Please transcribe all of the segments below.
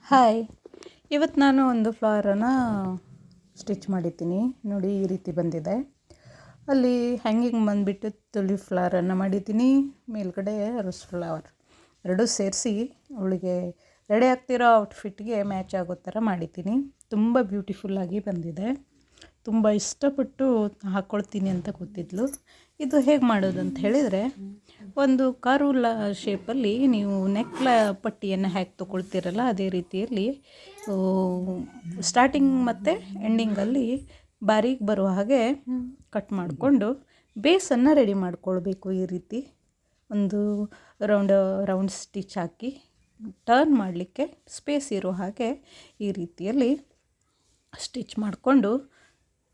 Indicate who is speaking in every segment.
Speaker 1: Hi, ಇವತ್ತು ನಾನು ಒಂದು ಫ್ಲವರನ್ನು ಸ್ಟಿಚ್ ಮಾಡಿದ್ದೀನಿ. ನೋಡಿ, ಈ ರೀತಿ ಬಂದಿದೆ. ಅಲ್ಲಿ ಹ್ಯಾಂಗಿಂಗ್ ಬಂದುಬಿಟ್ಟು ತುಳಿ ಫ್ಲವರನ್ನು ಮಾಡಿದ್ದೀನಿ, ಮೇಲ್ಗಡೆ ರೋಸ್ ಫ್ಲವರ್ ಎರಡೂ ಸೇರಿಸಿ ಅವಳಿಗೆ ರೆಡಿ ಆಗ್ತಿರೋ ಔಟ್ಫಿಟ್ಗೆ ಮ್ಯಾಚ್ ಆಗೋ ಥರ ಮಾಡಿದ್ದೀನಿ. ತುಂಬ ಬ್ಯೂಟಿಫುಲ್ಲಾಗಿ ಬಂದಿದೆ. ತುಂಬ ಇಷ್ಟಪಟ್ಟು ಹಾಕ್ಕೊಳ್ತೀನಿ ಅಂತ ಗೊತ್ತಿದ್ಲು. ಇದು ಹೇಗೆ ಮಾಡೋದು ಅಂತ ಹೇಳಿದರೆ, ಒಂದು ಕಾರುಲ್ಲ ಶೇಪಲ್ಲಿ ನೀವು ಪಟ್ಟಿಯನ್ನು ಹೇಗೆ ತೊಗೊಳ್ತೀರಲ್ಲ ಅದೇ ರೀತಿಯಲ್ಲಿ ಸ್ಟಾರ್ಟಿಂಗ್ ಮತ್ತು ಎಂಡಿಂಗಲ್ಲಿ ಬಾರೀಕ್ ಬರುವ ಹಾಗೆ ಕಟ್ ಮಾಡಿಕೊಂಡು ಬೇಸನ್ನು ರೆಡಿ ಮಾಡ್ಕೊಳ್ಬೇಕು. ಈ ರೀತಿ ಒಂದು ರೌಂಡ್ ಸ್ಟಿಚ್ ಹಾಕಿ ಟರ್ನ್ ಮಾಡಲಿಕ್ಕೆ ಸ್ಪೇಸ್ ಇರೋ ಹಾಗೆ ಈ ರೀತಿಯಲ್ಲಿ ಸ್ಟಿಚ್ ಮಾಡಿಕೊಂಡು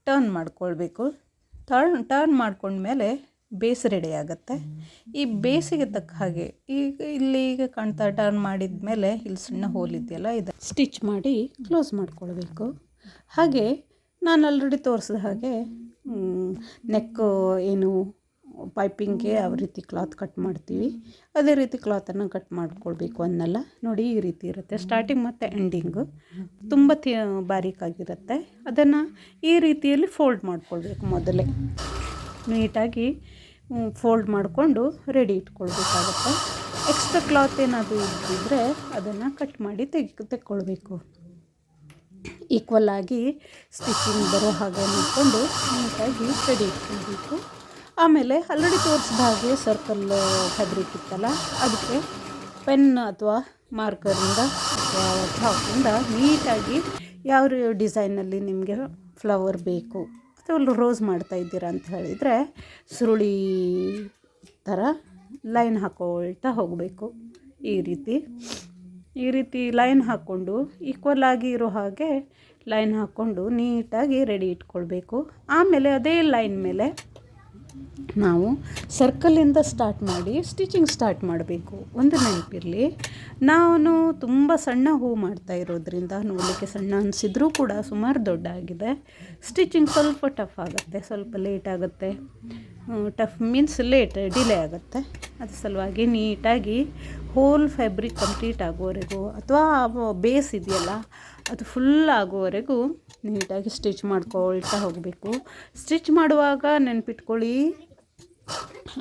Speaker 1: ಟರ್ನ್ ಮಾಡ್ಕೊಳ್ಬೇಕು. ಟರ್ನ್ ಮಾಡ್ಕೊಂಡ್ಮೇಲೆ ಬೇಸ್ ರೆಡಿ ಆಗುತ್ತೆ. ಈ ಬೇಸಿಗೆ ತಕ್ಕ ಹಾಗೆ ಈಗ ಕಾಣ್ತಾ ಟರ್ನ್ ಮಾಡಿದ ಮೇಲೆ ಇಲ್ಲಿ ಸಣ್ಣ ಹೋಲ್ ಇದೆಯಲ್ಲ, ಇದು ಸ್ಟಿಚ್ ಮಾಡಿ ಕ್ಲೋಸ್ ಮಾಡ್ಕೊಳ್ಬೇಕು. ಹಾಗೆ ನಾನು ಆಲ್ರೆಡಿ ತೋರಿಸಿದ ಹಾಗೆ ನೆಕ್ಕು ಏನು ಪೈಪಿಂಗ್ಗೆ ಯಾವ ರೀತಿ ಕ್ಲಾತ್ ಕಟ್ ಮಾಡ್ತೀವಿ ಅದೇ ರೀತಿ ಕ್ಲಾತನ್ನು ಕಟ್ ಮಾಡ್ಕೊಳ್ಬೇಕು ಅನ್ನಲ್ಲ. ನೋಡಿ, ಈ ರೀತಿ ಇರುತ್ತೆ ಸ್ಟಾರ್ಟಿಂಗ್ ಮತ್ತು ಎಂಡಿಂಗು. ತುಂಬ ಬಾರೀಕಾಗಿರುತ್ತೆ. ಅದನ್ನು ಈ ರೀತಿಯಲ್ಲಿ ಫೋಲ್ಡ್ ಮಾಡ್ಕೊಳ್ಬೇಕು. ಮೊದಲೇ ನೀಟಾಗಿ ಫೋಲ್ಡ್ ಮಾಡಿಕೊಂಡು ರೆಡಿ ಇಟ್ಕೊಳ್ಬೇಕಾಗುತ್ತೆ. ಎಕ್ಸ್ಟ್ರಾ ಕ್ಲಾತ್ ಏನಾದರೂ ಇದ್ದಿದ್ದರೆ ಅದನ್ನು ಕಟ್ ಮಾಡಿ ತೆಕ್ಕೊಳ್ಬೇಕು. ಈಕ್ವಲ್ ಆಗಿ ಸ್ಟಿಚಿಂಗ್ ಬರೋ ಹಾಗೆ ನೋಡಿಕೊಂಡು ನೀಟಾಗಿ ರೆಡಿ ಇಟ್ಕೊಳ್ಬೇಕು. ಆಮೇಲೆ ಆಲ್ರೆಡಿ ತೋರಿಸಿದ ಹಾಗೆ ಸರ್ಕಲ್ ಫ್ಯಾಬ್ರಿಕ್ ಇತ್ತಲ್ಲ, ಅದಕ್ಕೆ ಪೆನ್ ಅಥವಾ ಮಾರ್ಕರಿಂದ ಅಥವಾ ಚಾಕಿಂದ ನೀಟಾಗಿ ಯಾವ ಡಿಸೈನಲ್ಲಿ ನಿಮಗೆ ಫ್ಲವರ್ ಬೇಕು ಅಥವಾ ರೋಸ್ ಮಾಡ್ತಾ ಇದ್ದೀರಾ ಅಂತ ಹೇಳಿದರೆ ಸುರುಳಿ ಥರ ಲೈನ್ ಹಾಕ್ಕೊಳ್ತಾ ಹೋಗಬೇಕು. ಈ ರೀತಿ ಲೈನ್ ಹಾಕ್ಕೊಂಡು ಈಕ್ವಲ್ ಆಗಿ ಇರೋ ಹಾಗೆ ಲೈನ್ ಹಾಕ್ಕೊಂಡು ನೀಟಾಗಿ ರೆಡಿ ಇಟ್ಕೊಳ್ಬೇಕು. ಆಮೇಲೆ ಅದೇ ಲೈನ್ ಮೇಲೆ ನಾವು ಸರ್ಕಲಿಂದ ಸ್ಟಾರ್ಟ್ ಮಾಡಿ ಸ್ಟಿಚಿಂಗ್ ಸ್ಟಾರ್ಟ್ ಮಾಡಬೇಕು. ಒಂದು ನೆನಪಿರಲಿ, ನಾನು ತುಂಬ ಸಣ್ಣ ಹೂ ಮಾಡ್ತಾ ಇರೋದ್ರಿಂದ ನೋಡಲಿಕ್ಕೆ ಸಣ್ಣ ಅನಿಸಿದ್ರೂ ಕೂಡ ಸುಮಾರು ದೊಡ್ಡ ಆಗಿದೆ. ಸ್ಟಿಚಿಂಗ್ ಸ್ವಲ್ಪ ಟಫ್ ಆಗುತ್ತೆ, ಸ್ವಲ್ಪ ಲೇಟ್ ಆಗುತ್ತೆ. ಟಫ್ ಮೀನ್ಸ್ ಡಿಲೇ ಆಗುತ್ತೆ. ಅದ್ರ ಸಲುವಾಗಿ ನೀಟಾಗಿ ಹೋಲ್ ಫ್ಯಾಬ್ರಿಕ್ ಕಂಪ್ಲೀಟ್ ಆಗೋವರೆಗೂ ಅಥವಾ ಬೇಸ್ ಇದೆಯಲ್ಲ ಅದು ಫುಲ್ ಆಗೋವರೆಗೂ ನೀಟಾಗಿ ಸ್ಟಿಚ್ ಮಾಡ್ಕೊಳ್ತಾ ಹೋಗಬೇಕು. ಸ್ಟಿಚ್ ಮಾಡುವಾಗ ನೆನಪಿಟ್ಕೊಳ್ಳಿ,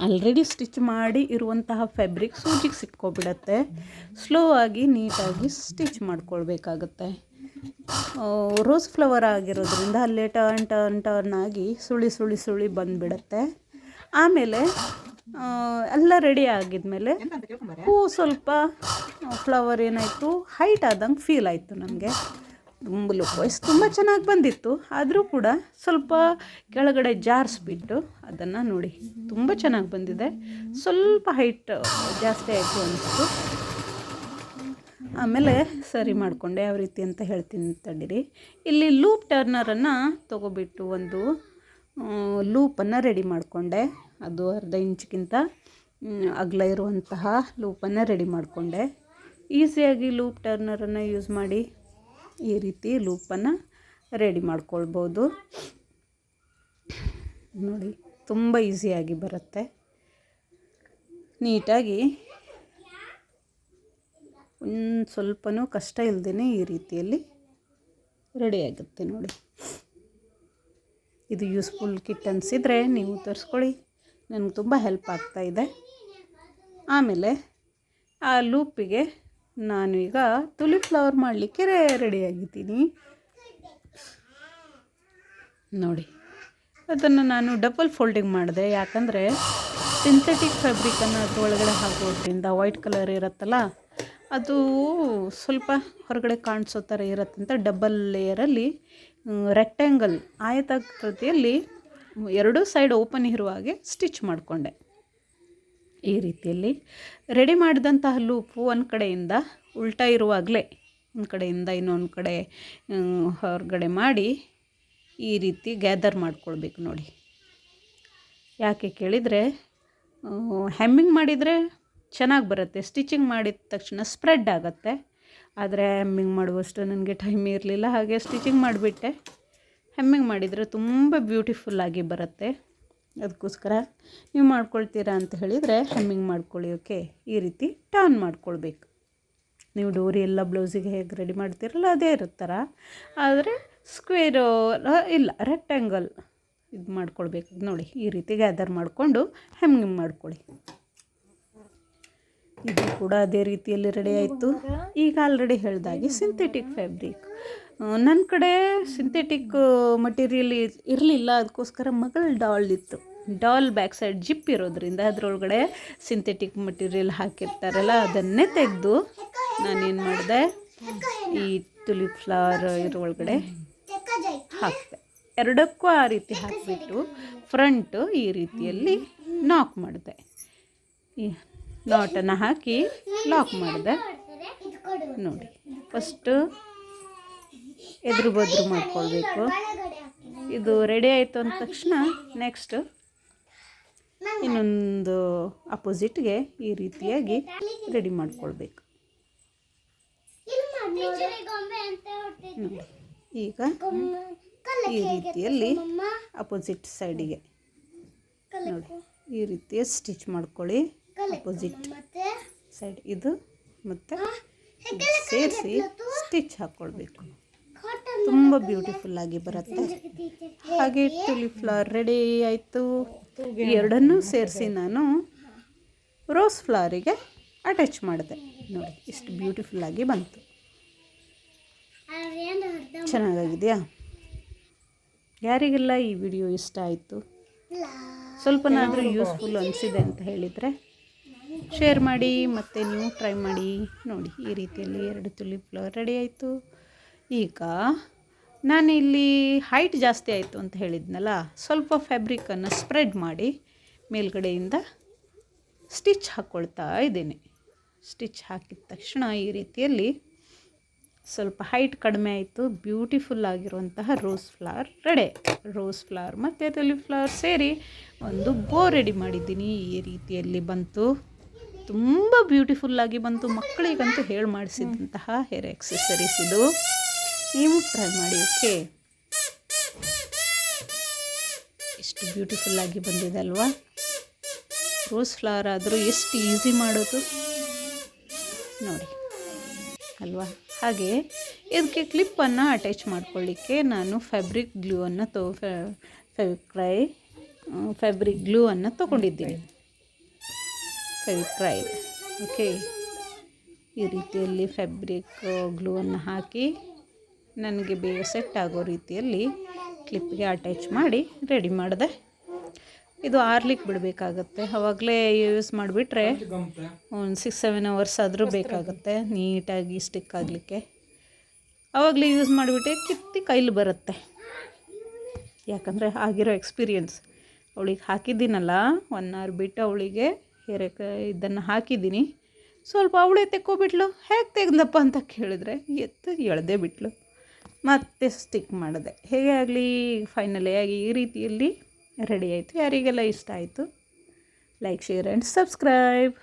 Speaker 1: ಆಲ್ರೆಡಿ ಸ್ಟಿಚ್ ಮಾಡಿ ಇರುವಂತಹ ಫ್ಯಾಬ್ರಿಕ್ ಸೂಜಿಗೆ ಸಿಕ್ಕೋಬಿಡತ್ತೆ. ಸ್ಲೋ ಆಗಿ ನೀಟಾಗಿ ಸ್ಟಿಚ್ ಮಾಡ್ಕೊಳ್ಬೇಕಾಗತ್ತೆ. ರೋಸ್ ಫ್ಲವರ್ ಆಗಿರೋದ್ರಿಂದ ಅಲ್ಲೇ ಟರ್ನ್ ಆಗಿ ಸುಳಿ ಬಂದುಬಿಡತ್ತೆ. ಆಮೇಲೆ ಎಲ್ಲ ರೆಡಿ ಆಗಿದ್ಮೇಲೆ ಹೂ ಸ್ವಲ್ಪ ಫ್ಲವರ್ ಏನಾಯಿತು, ಹೈಟ್ ಆದಂಗೆ ಫೀಲ್ ಆಯಿತು ನನಗೆ. ಲುಕ್ ವೈಸ್ ತುಂಬ ಚೆನ್ನಾಗಿ ಬಂದಿತ್ತು. ಆದರೂ ಕೂಡ ಸ್ವಲ್ಪ ಕೆಳಗಡೆ ಜಾರಿಸ್ಬಿಟ್ಟು ಅದನ್ನು ನೋಡಿ ತುಂಬ ಚೆನ್ನಾಗಿ ಬಂದಿದೆ. ಸ್ವಲ್ಪ ಹೈಟ್ ಜಾಸ್ತಿ ಆಯಿತು ಅನಿಸ್ತು. ಆಮೇಲೆ ಸರಿ ಮಾಡಿಕೊಂಡೆ. ಯಾವ ರೀತಿ ಅಂತ ಹೇಳ್ತೀನಿ ತಡೀರಿ. ಇಲ್ಲಿ ಲೂಪ್ ಟರ್ನರನ್ನು ತೊಗೊಬಿಟ್ಟು ಒಂದು ಲೂಪನ್ನು ರೆಡಿ ಮಾಡಿಕೊಂಡೆ. ಅದು ಅರ್ಧ ಇಂಚ್ಗಿಂತ ಅಗಲ ಇರುವಂತಹ ಲೂಪನ್ನು ರೆಡಿ ಮಾಡಿಕೊಂಡೆ. ಈಸಿಯಾಗಿ ಲೂಪ್ ಟರ್ನರನ್ನು ಯೂಸ್ ಮಾಡಿ ಈ ರೀತಿ ಲೂಪನ್ನು ರೆಡಿ ಮಾಡ್ಕೊಳ್ಬೋದು. ನೋಡಿ, ತುಂಬ ಈಸಿಯಾಗಿ ಬರುತ್ತೆ. ನೀಟಾಗಿ ಒಂದು ಸ್ವಲ್ಪನೂ ಕಷ್ಟ ಇಲ್ಲದೇ ಈ ರೀತಿಯಲ್ಲಿ ರೆಡಿಯಾಗುತ್ತೆ. ನೋಡಿ, ಇದು ಯೂಸ್ಫುಲ್ ಕಿಟ್ ಅನಿಸಿದರೆ ನೀವು ತರಿಸ್ಕೊಳ್ಳಿ, ನನಗೆ ತುಂಬ ಹೆಲ್ಪ್ ಆಗ್ತಾಯಿದೆ. ಆಮೇಲೆ ಆ ಲೂಪಿಗೆ ನಾನು ಈಗ ತುಲಿ ಫ್ಲವರ್ ಮಾಡಲಿಕ್ಕೆ ರೆಡಿಯಾಗಿದ್ದೀನಿ. ನೋಡಿ, ಅದನ್ನು ನಾನು ಡಬಲ್ ಫೋಲ್ಡಿಂಗ್ ಮಾಡಿದೆ. ಯಾಕಂದರೆ ಸಿಂಥೆಟಿಕ್ ಫ್ಯಾಬ್ರಿಕನ್ನು ಅದರೊಳಗಡೆ ಹಾಕೋದ್ರಿಂದ ವೈಟ್ ಕಲರ್ ಇರುತ್ತಲ್ಲ, ಅದು ಸ್ವಲ್ಪ ಹೊರಗಡೆ ಕಾಣಿಸೋ ಥರ ಇರುತ್ತಂತ ಡಬಲ್ ಲೇಯರಲ್ಲಿ ರೆಕ್ಟ್ಯಾಂಗಲ್ ಆಯತಾಕೃತಿಯಲ್ಲಿ ಎರಡೂ ಸೈಡ್ ಓಪನ್ ಇರುವ ಹಾಗೆ ಸ್ಟಿಚ್ ಮಾಡಿಕೊಂಡೆ. ಈ ರೀತಿಯಲ್ಲಿ ರೆಡಿ ಮಾಡಿದಂತಹ ಲೂಪು ಒಂದು ಕಡೆಯಿಂದ ಉಲ್ಟಾ ಇರುವಾಗಲೇ ಒಂದು ಕಡೆಯಿಂದ ಇನ್ನೊಂದು ಕಡೆ ಹೊರಗಡೆ ಮಾಡಿ ಈ ರೀತಿ ಗ್ಯಾದರ್ ಮಾಡ್ಕೊಳ್ಬೇಕು. ನೋಡಿ, ಯಾಕೆ ಕೇಳಿದರೆ ಹೆಮ್ಮಿಂಗ್ ಮಾಡಿದರೆ ಚೆನ್ನಾಗಿ ಬರುತ್ತೆ. ಸ್ಟಿಚಿಂಗ್ ಮಾಡಿದ ತಕ್ಷಣ ಸ್ಪ್ರೆಡ್ ಆಗುತ್ತೆ. ಆದರೆ ಹೆಮ್ಮಿಂಗ್ ಮಾಡುವಷ್ಟು ನನಗೆ ಟೈಮ್ ಇರಲಿಲ್ಲ, ಹಾಗೆ ಸ್ಟಿಚಿಂಗ್ ಮಾಡಿಬಿಟ್ಟೆ. ಹೆಮ್ಮಿಂಗ್ ಮಾಡಿದರೆ ತುಂಬ ಬ್ಯೂಟಿಫುಲ್ಲಾಗಿ ಬರುತ್ತೆ. ಅದಕ್ಕೋಸ್ಕರ ನೀವು ಮಾಡ್ಕೊಳ್ತೀರಾ ಅಂತ ಹೇಳಿದರೆ ಹೆಮ್ಮಿಂಗ್ ಮಾಡ್ಕೊಳ್ಳಿ. ಓಕೆ, ಈ ರೀತಿ ಟರ್ನ್ ಮಾಡ್ಕೊಳ್ಬೇಕು. ನೀವು ಡೋರಿ ಎಲ್ಲ ಬ್ಲೌಸಿಗೆ ಹೇಗೆ ರೆಡಿ ಮಾಡ್ತೀರಲ್ಲ ಅದೇ ಇರುತ್ತರ, ಆದರೆ ಸ್ಕ್ವೇರು ಇಲ್ಲ ರೆಕ್ಟ್ಯಾಂಗಲ್ ಇದು ಮಾಡ್ಕೊಳ್ಬೇಕು ನೋಡಿ. ಈ ರೀತಿ ಗ್ಯಾದರ್ ಮಾಡಿಕೊಂಡು ಹೆಮ್ಮಿಂಗ್ ಮಾಡ್ಕೊಳ್ಳಿ. ಇದು ಕೂಡ ಅದೇ ರೀತಿಯಲ್ಲಿ ರೆಡಿ ಆಯಿತು. ಈಗ ಆಲ್ರೆಡಿ ಹೇಳಿದಾಗೆ ಸಿಂಥೆಟಿಕ್ ಫ್ಯಾಬ್ರಿಕ್ ನನ್ನ ಕಡೆ ಸಿಂಥೆಟಿಕ್ ಮಟೀರಿಯಲ್ ಇರಲಿಲ್ಲ, ಅದಕ್ಕೋಸ್ಕರ ಮಗಳ ಡಾಲ್ ಇತ್ತು. ಡಾಲ್ ಬ್ಯಾಕ್ ಸೈಡ್ ಜಿಪ್ ಇರೋದ್ರಿಂದ ಅದರೊಳಗಡೆ ಸಿಂಥೆಟಿಕ್ ಮಟೀರಿಯಲ್ ಹಾಕಿರ್ತಾರಲ್ಲ ಅದನ್ನೇ ತೆಗೆದು ನಾನೇನು ಮಾಡಿದೆ, ಈ ತುಲಿಪ್ ಫ್ಲವರ್ ಇದ್ರೊಳಗಡೆ ಹಾಕಿದೆ. ಎರಡಕ್ಕೂ ಆ ರೀತಿ ಹಾಕಿಬಿಟ್ಟು ಫ್ರಂಟು ಈ ರೀತಿಯಲ್ಲಿ ನಾಕ್ ಮಾಡಿದೆ. ಈ ನಾಟನ್ನು ಹಾಕಿ ಲಾಕ್ ಮಾಡಿದೆ ನೋಡಿ. ಫಸ್ಟು ಎದುರು ಬದ್ರು ಮಾಡ್ಕೊಳ್ಬೇಕು. ಇದು ರೆಡಿ ಆಯಿತು ಅಂದ ತಕ್ಷಣ ನೆಕ್ಸ್ಟ್ ಇನ್ನೊಂದು ಅಪೋಸಿಟ್ಗೆ ಈ ರೀತಿಯಾಗಿ ರೆಡಿ ಮಾಡ್ಕೊಳ್ಬೇಕು. ಈಗ ಈ ರೀತಿಯಲ್ಲಿ ಅಪೋಸಿಟ್ ಸೈಡಿಗೆ ನೋಡಿ ಈ ರೀತಿಯ ಸ್ಟಿಚ್ ಮಾಡ್ಕೊಳ್ಳಿ. ಅಪೋಸಿಟ್ ಸೈಡ್ ಇದು ಮತ್ತು ಸೇರಿಸಿ ಸ್ಟಿಚ್ ಹಾಕ್ಕೊಳ್ಬೇಕು. ತುಂಬ ಬ್ಯೂಟಿಫುಲ್ಲಾಗಿ ಬರುತ್ತೆ. ಹಾಗೆ ಟುಲಿಪ್ ಫ್ಲವರ್ ರೆಡಿ ಆಯಿತು. ಎರಡನ್ನೂ ಸೇರಿಸಿ ನಾನು ರೋಸ್ ಫ್ಲವರಿಗೆ ಅಟ್ಯಾಚ್ ಮಾಡಿದೆ ನೋಡಿ. ಇಷ್ಟು ಬ್ಯೂಟಿಫುಲ್ಲಾಗಿ ಬಂತು. ಚೆನ್ನಾಗಿದೆಯಾ? ಯಾರಿಗೆಲ್ಲ ಈ ವಿಡಿಯೋ ಇಷ್ಟ ಆಯಿತು, ಸ್ವಲ್ಪನಾದರೂ ಯೂಸ್ಫುಲ್ ಅನಿಸಿದೆ ಅಂತ ಹೇಳಿದರೆ ಶೇರ್ ಮಾಡಿ, ಮತ್ತು ನೀವು ಟ್ರೈ ಮಾಡಿ ನೋಡಿ. ಈ ರೀತಿಯಲ್ಲಿ 2 ತುಲಿಪ್ ಫ್ಲವರ್ ರೆಡಿ ಆಯಿತು. ಈಗ ನಾನಿಲ್ಲಿ ಹೈಟ್ ಜಾಸ್ತಿ ಆಯಿತು ಅಂತ ಹೇಳಿದ್ನಲ್ಲ, ಸ್ವಲ್ಪ ಫ್ಯಾಬ್ರಿಕನ್ನು ಸ್ಪ್ರೆಡ್ ಮಾಡಿ ಮೇಲ್ಗಡೆಯಿಂದ ಸ್ಟಿಚ್ ಹಾಕ್ಕೊಳ್ತಾ ಇದ್ದೀನಿ. ಸ್ಟಿಚ್ ಹಾಕಿದ ತಕ್ಷಣ ಈ ರೀತಿಯಲ್ಲಿ ಸ್ವಲ್ಪ ಹೈಟ್ ಕಡಿಮೆ ಆಯಿತು. ಬ್ಯೂಟಿಫುಲ್ ಆಗಿರುವಂತಹ rose flower ready. Rose flower ಮತ್ತು ತುಲಿಪ್ ಫ್ಲವರ್ ಸೇರಿ ಒಂದು ಬೋ ರೆಡಿ ಮಾಡಿದ್ದೀನಿ. ಈ ರೀತಿಯಲ್ಲಿ ಬಂತು. ತುಂಬ ಬ್ಯೂಟಿಫುಲ್ಲಾಗಿ ಬಂತು. ಮಕ್ಕಳಿಗಂತೂ ಹೇಳಿ ಮಾಡಿಸಿದಂತಹ ಹೇರ್ ಆಕ್ಸೆಸರೀಸ್ ಇದು. ನೀವು ಟ್ರೈ ಮಾಡಿ. ಓಕೆ, ಎಷ್ಟು ಬ್ಯೂಟಿಫುಲ್ಲಾಗಿ ಬಂದಿದೆ ಅಲ್ವಾ? ರೋಸ್ ಫ್ಲವರ್ ಆದರೂ ಎಷ್ಟು ಈಸಿ ಮಾಡೋದು ನೋಡಿ ಅಲ್ವಾ? ಹಾಗೆ ಇದಕ್ಕೆ ಕ್ಲಿಪ್ಪನ್ನು ಅಟ್ಯಾಚ್ ಮಾಡ್ಕೊಳ್ಳಿಕ್ಕೆ ನಾನು ಫ್ಯಾಬ್ರಿಕ್ ಗ್ಲೂ ಅನ್ನು ತೊಗೊಂಡಿದ್ದೀನಿ. ಫೆವಿಕ್ರೈಲ್ ಓಕೆ. ಈ ರೀತಿಯಲ್ಲಿ ಫ್ಯಾಬ್ರಿಕ್ ಗ್ಲೂವನ್ನು ಹಾಕಿ ನನಗೆ ಬೇಗ ಸೆಟ್ ಆಗೋ ರೀತಿಯಲ್ಲಿ ಕ್ಲಿಪ್ಗೆ ಅಟ್ಯಾಚ್ ಮಾಡಿ ರೆಡಿ ಮಾಡಿದೆ. ಇದು ಆರ್ಲಿಕ್ಕೆ ಬಿಡಬೇಕಾಗತ್ತೆ. ಆವಾಗಲೇ ಯೂಸ್ ಮಾಡಿಬಿಟ್ರೆ ಒಂದು 6-7 ಅವರ್ಸ್ ಆದರೂ ಬೇಕಾಗುತ್ತೆ ನೀಟಾಗಿ ಸ್ಟಿಕ್ ಆಗಲಿಕ್ಕೆ. ಆವಾಗಲೇ ಯೂಸ್ ಮಾಡಿಬಿಟ್ಟೆ ಕಿತ್ತಿ ಕೈಲಿ ಬರುತ್ತೆ. ಯಾಕಂದರೆ ಆಗಿರೋ ಎಕ್ಸ್ಪೀರಿಯನ್ಸ್. ಅವಳಿಗೆ ಹಾಕಿದ್ದೀನಲ್ಲ 1 ಅವರ್ ಬಿಟ್ಟು ಅವಳಿಗೆ ಇದನ್ನು ಹಾಕಿದ್ದೀನಿ. ಸ್ವಲ್ಪ ಅವಳೇ ತೆಕ್ಕೊಬಿಟ್ಲು. ಹೇಗೆ ತೆಗೆದಪ್ಪ ಅಂತ ಕೇಳಿದ್ರೆ ಎಳೆದೇ ಬಿಟ್ಲು. ಮತ್ತೆ ಸ್ಟಿಕ್ ಮಾಡಿದೆ. ಹೇಗೆ ಆಗಲಿ ಫೈನಲಿ ಆಗಿ ಈ ರೀತಿಯಲ್ಲಿ ರೆಡಿ ಆಯಿತು. ಯಾರಿಗೆಲ್ಲ ಇಷ್ಟ ಆಯಿತು ಲೈಕ್, ಶೇರ್ ಆ್ಯಂಡ್ ಸಬ್ಸ್ಕ್ರೈಬ್.